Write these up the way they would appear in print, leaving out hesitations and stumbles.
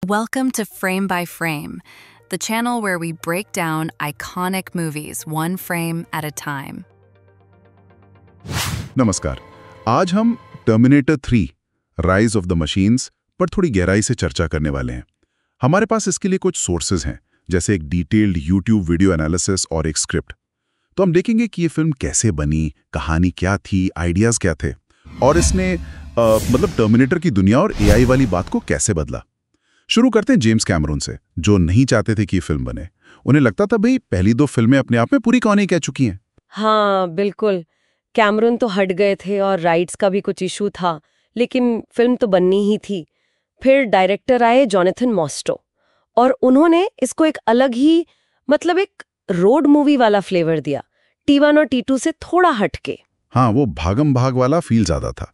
Welcome to Frame by Frame, the channel where we break down iconic movies one frame at a time. नमस्कार। आज हम terminator 3 rise of the machines पर थोड़ी गहराई से चर्चा करने वाले हैं। हमारे पास इसके लिए कुछ सोर्सेज हैं, जैसे एक डिटेल्ड यूट्यूब वीडियो एनालिसिस और एक स्क्रिप्ट। तो हम देखेंगे कि ये फिल्म कैसे बनी, कहानी क्या थी, आइडियाज क्या थे और इसने मतलब टर्मिनेटर की दुनिया और एआई वाली बात को कैसे बदला। शुरू करते हैं जेम्स कैमरून से, जो नहीं चाहते थे कि ये फिल्म बने। उन्हें लगता था भाई पहली दो फिल्में अपने आप में पूरी कहानी कह चुकी हैं। हाँ बिल्कुल, कैमरून तो हट गए थे और राइट्स का भी कुछ इशू था, लेकिन फिल्म तो बननी ही थी। फिर डायरेक्टर आए जॉनथन मॉस्टो और उन्होंने इसको एक अलग ही मतलब एक रोड मूवी वाला फ्लेवर दिया, T1 और T2 से थोड़ा हटके। हाँ, वो भागम भाग वाला फील ज्यादा था।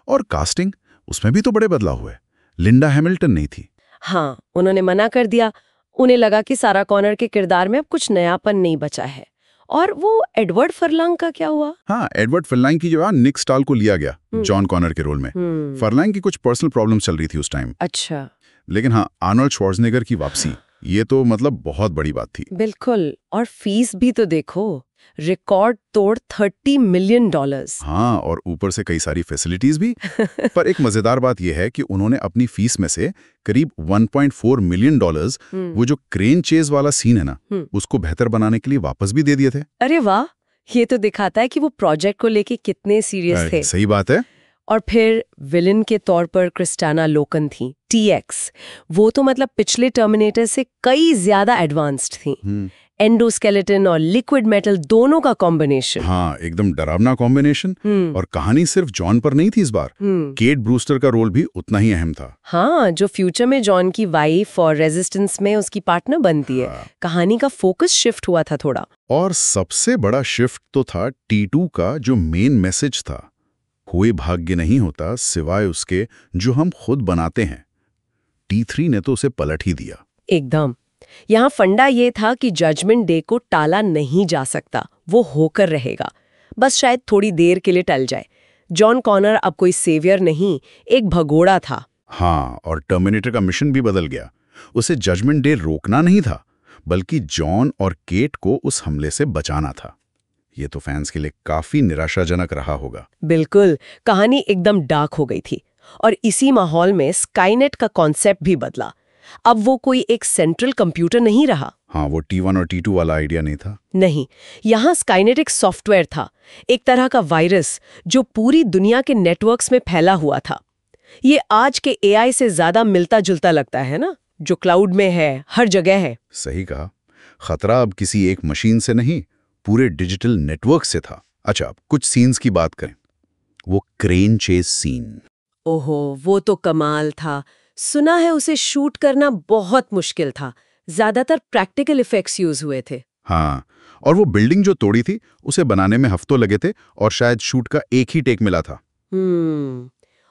और कास्टिंग, उसमें भी तो बड़े बदलाव हुए। लिंडा हैमिल्टन नहीं थी। हाँ, उन्होंने मना कर दिया। उन्हें लगा कि सारा कॉनर के किरदार में अब कुछ नयापन नहीं बचा है। और वो एडवर्ड फर्लांग का क्या हुआ? हाँ, एडवर्ड फर्लांग की जगह निक स्टाल को लिया गया जॉन कॉनर के रोल में। फर्लांग की कुछ पर्सनल प्रॉब्लम चल रही थी उस टाइम। अच्छा। लेकिन हाँ, आर्नोल्ड श्वार्ज़नेगर की वापसी, ये तो मतलब बहुत बड़ी बात थी। बिल्कुल, और फीस भी तो देखो, रिकॉर्ड तोड़ $30 मिलियन। हाँ, और ऊपर से कई सारी फैसिलिटीज भी। पर एक मजेदार बात यह है कि उन्होंने अपनी फीस में से करीब $1.4 मिलियन वो जो क्रेन चेज वाला सीन है ना, उसको बेहतर बनाने के लिए वापस भी दे दिए थे। अरे वाह, ये तो दिखाता है कि वो प्रोजेक्ट को लेके कितने सीरियस थे। सही बात है। और फिर विलन के तौर पर क्रिस्टाना लोकन थी, TX। वो तो मतलब पिछले टर्मिनेटर से कई ज्यादा एडवांस्ड थी। एंडोस्केलेटन और लिक्विड मेटल दोनों का कॉम्बिनेशन। हाँ, एकदम डरावना कॉम्बिनेशन। और कहानी सिर्फ जॉन पर नहीं थी इस बार। केट ब्रूस्टर का रोल भी उतना ही अहम था। हाँ, जो फ्यूचर में जॉन की वाइफ और रेजिस्टेंस में उसकी पार्टनर बनती है। कहानी का फोकस शिफ्ट हुआ था थोड़ा। और सबसे बड़ा शिफ्ट तो था T2 का जो मेन मैसेज था, कोई भाग्य नहीं होता सिवाय उसके जो हम खुद बनाते हैं। T3 ने तो उसे पलट ही दिया एकदम। यहाँ फंडा ये था कि जजमेंट डे को टाला नहीं जा सकता, वो होकर रहेगा, बस शायद थोड़ी देर के लिए टल जाए। जॉन कॉनर अब कोई सेवियर नहीं, एक भगोड़ा था। हाँ, और टर्मिनेटर का मिशन भी बदल गया। उसे जजमेंट डे रोकना नहीं था, बल्कि जॉन और केट को उस हमले से बचाना था। ये तो फैंस के लिए काफी निराशाजनक रहा होगा। बिल्कुल, कहानी एकदम डार्क हो गई थी। और इसी माहौल में स्काईनेट का कॉन्सेप्ट भी बदला। अब वो कोई एक सेंट्रल कंप्यूटर नहीं रहा। हाँ, वो T1 और T2 वाला आइडिया नहीं था। नहीं, यहाँ स्काईनेट एक सॉफ्टवेयर था, एक तरह का वायरस जो पूरी दुनिया के नेटवर्क्स में फैला हुआ था। ये आज के AI से ज्यादा मिलता जुलता लगता है ना, जो क्लाउड में है, हर जगह है। सही कहा। खतरा अब किसी एक मशीन से नहीं, पूरे डिजिटल नेटवर्क से था। अच्छा, अब कुछ सीन्स की बात करें। वो क्रेन चेज सीन, ओहो, वो तो कमाल था। सुना है उसे शूट करना बहुत मुश्किल था, ज्यादातर प्रैक्टिकल इफेक्ट्स यूज हुए थे। हाँ, और वो बिल्डिंग जो तोड़ी थी उसे बनाने में हफ्तों लगे थे और शायद शूट का एक ही टेक मिला था।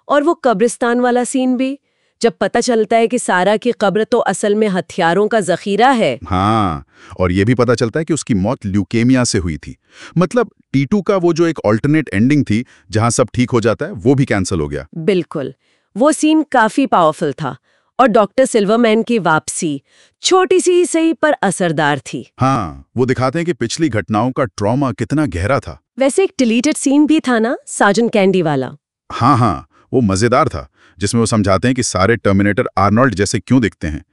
और वो कब्रिस्तान वाला सीन भी, जब पता चलता है कि सारा की कब्र तो असल में हथियारों का जखीरा है। हाँ, और ये भी पता चलता है कि उसकी मौत ल्यूकेमिया से हुई थी। मतलब T2 का वो जो एक ऑल्टरनेट एंडिंग थी जहां सब ठीक हो जाता है, वो भी कैंसिल हो गया। बिल्कुल, वो सीन काफी पावरफुल था। और डॉक्टर सिल्वरमैन की वापसी छोटी सी ही सही पर असरदार थी। हाँ, वो दिखाते हैं कि पिछली घटनाओं का ट्रॉमा कितना गहरा था। वैसे एक डिलीटेड सीन भी था ना, साजन कैंडी वाला। हाँ, वो मजेदार था, जिसमें वो समझाते हैं कि सारे टर्मिनेटर आर्नोल्ड जैसे क्यों दिखते हैं।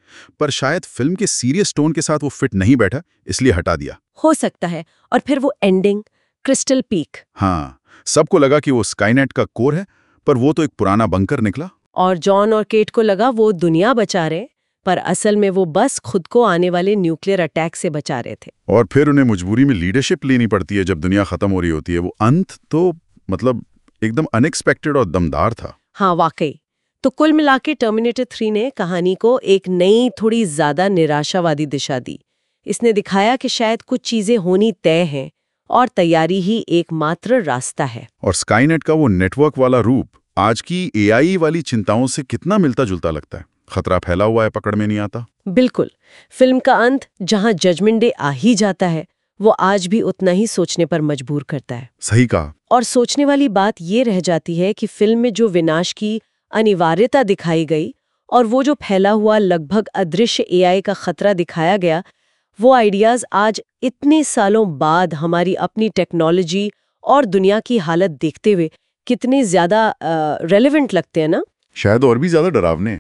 पर शायद फिल्म के सीरियस टोन के साथ वो फिट नहीं बैठा, इसलिए हटा दिया। हो सकता है। और फिर वो एंडिंग, क्रिस्टल पीक। हाँ, सबको लगा कि वो स्काईनेट का कोर है, पर वो तो एक पुराना बंकर निकला। और जॉन और केट को लगा वो दुनिया बचा रहे, पर असल में वो बस खुद को आने वाले न्यूक्लियर अटैक से बचा रहे थे। और फिर उन्हें मजबूरी में लीडरशिप लेनी पड़ती है जब दुनिया खत्म हो रही होती है। वो अंत तो मतलब एकदम अनएक्सपेक्टेड और दमदार था। हाँ वाकई। तो कुल मिलाके टर्मिनेटर 3 ने कहानी को एक नई, थोड़ी ज्यादा निराशावादी दिशा दी। इसने दिखाया कि शायद कुछ चीजें होनी तय हैं और तैयारी ही एकमात्र रास्ता है। और स्काईनेट का वो नेटवर्क वाला रूप आज की AI वाली चिंताओं से कितना मिलता जुलता लगता है। खतरा फैला हुआ है, पकड़ में नहीं आता। बिल्कुल, फिल्म का अंत जहां जजमेंट डे आ ही जाता है, वो आज भी उतना ही सोचने पर मजबूर करता है। सही कहा। और सोचने वाली बात ये रह जाती है कि फिल्म में जो विनाश की अनिवार्यता दिखाई गई और वो जो फैला हुआ लगभग अदृश्य एआई का खतरा दिखाया गया, वो आइडियाज आज इतने सालों बाद हमारी अपनी टेक्नोलॉजी और दुनिया की हालत देखते हुए कितने ज्यादा रेलेवेंट लगते हैं ना। शायद और भी ज्यादा डरावने।